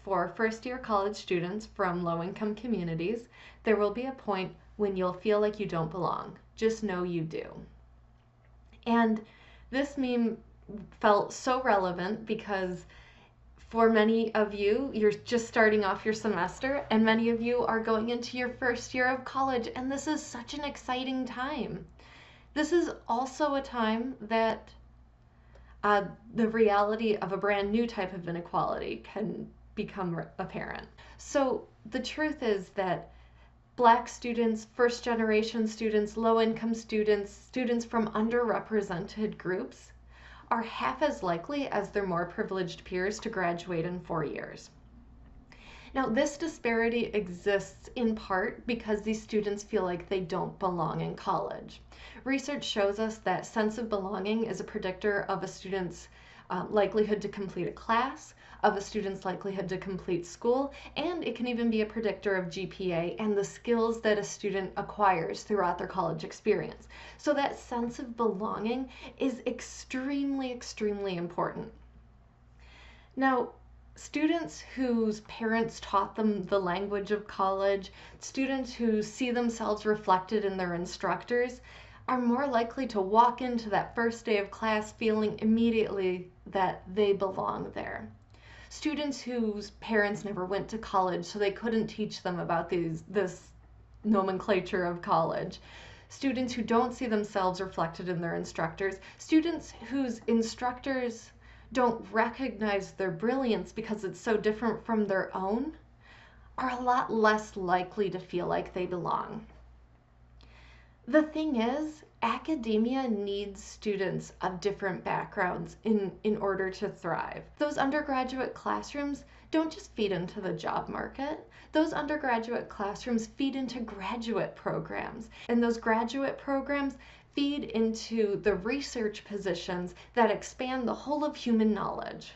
for first-year college students from low-income communities, there will be a point when you'll feel like you don't belong. Just know you do. And this meme felt so relevant because for many of you, you're just starting off your semester, and many of you are going into your first year of college, and this is such an exciting time. This is also a time that the reality of a brand new type of inequality can become apparent. So the truth is that Black students, first generation students, low income students, students from underrepresented groups are half as likely as their more privileged peers to graduate in 4 years. Now, this disparity exists in part because these students feel like they don't belong in college. Research shows us that sense of belonging is a predictor of a student's likelihood to complete a class, of a student's likelihood to complete school, and it can even be a predictor of GPA and the skills that a student acquires throughout their college experience. So that sense of belonging is extremely, extremely important. Now, students whose parents taught them the language of college, students who see themselves reflected in their instructors, are more likely to walk into that first day of class feeling immediately that they belong there. Students whose parents never went to college, so they couldn't teach them about this nomenclature of college. Students who don't see themselves reflected in their instructors. Students whose instructors don't recognize their brilliance because it's so different from their own are a lot less likely to feel like they belong. The thing is, academia needs students of different backgrounds in order to thrive. Those undergraduate classrooms don't just feed into the job market. Those undergraduate classrooms feed into graduate programs, and those graduate programs feed into the research positions that expand the whole of human knowledge.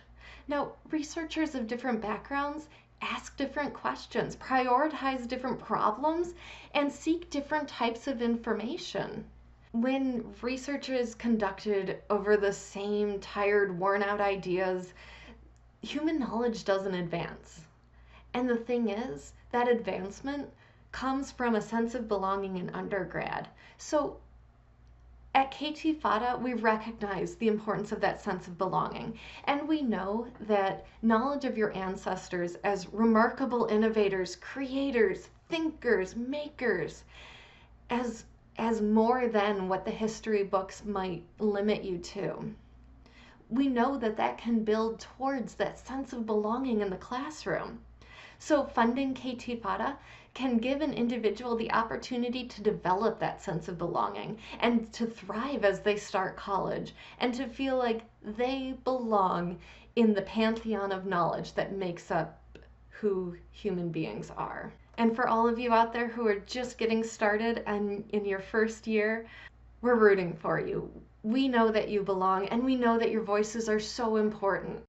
Now, researchers of different backgrounds ask different questions, prioritize different problems, and seek different types of information. When research is conducted over the same tired, worn-out ideas, human knowledge doesn't advance. And the thing is, that advancement comes from a sense of belonging in undergrad. So at KT Fata, we recognize the importance of that sense of belonging, and we know that knowledge of your ancestors as remarkable innovators, creators, thinkers, makers, as more than what the history books might limit you to. We know that that can build towards that sense of belonging in the classroom. So funding KT Fata can give an individual the opportunity to develop that sense of belonging and to thrive as they start college and to feel like they belong in the pantheon of knowledge that makes up who human beings are. And for all of you out there who are just getting started and in your first year, we're rooting for you. We know that you belong, and we know that your voices are so important.